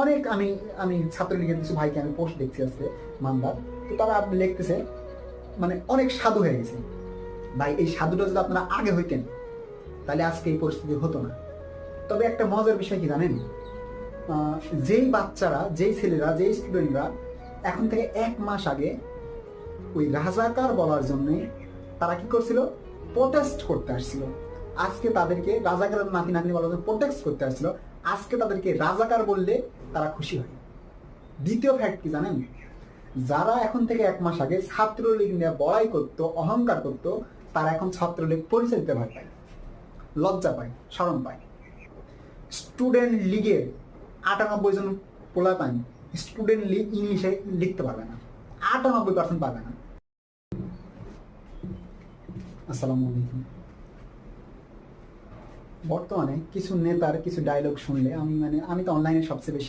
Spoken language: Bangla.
অনেক আমি আমি ছাত্রলীগের কিছু ভাইকে আমি পোস্ট দেখছি আজকে মানদার, তো তারা আপনি লিখতেছে মানে অনেক সাধু হয়ে গেছে। ভাই এই সাধুটা যদি আপনারা আগে হইতেন তাহলে আজকে এই পরিস্থিতি হতো না। তবে একটা মজার বিষয় কি জানেন, আহ, যেই বাচ্চারা, যেই ছেলেরা, যেই স্টুডেন্টরা এখন থেকে 1 মাস আগে ওই রাজাকার বলার জন্য তারা কি করছিল, প্রোটেস্ট করতে আসছিল, আজকে তাদেরকে রাজাকারের নাতি নাতনি বলার জন্য প্রোটেস্ট করতে আসছিল, আজকে তাদেরকে রাজাকার বললে তারা খুশি হয়। দ্বিতীয় ফ্যাক্ট কি জানেন, যারা এখন থেকে 1 মাস আগে ছাত্রলীগ নিয়ে বড়াই করতো, অহংকার করতো, তারা এখন ছাত্রলীগ পরিচয় দিতে ভয় পায়, লজ্জা পায়, শরম পায়। স্টুডেন্ট লীগের 98 জন পোলাপান স্টুডেন্ট লীগ ইংলিশে লিখতে পারবে না, 98% পারবে না। আসসালামু আলাইকুম। বর্তমানে কিছু নেতার কিছু ডায়লগ শুনলে আমি তো অনলাইনে সবচেয়ে বেশি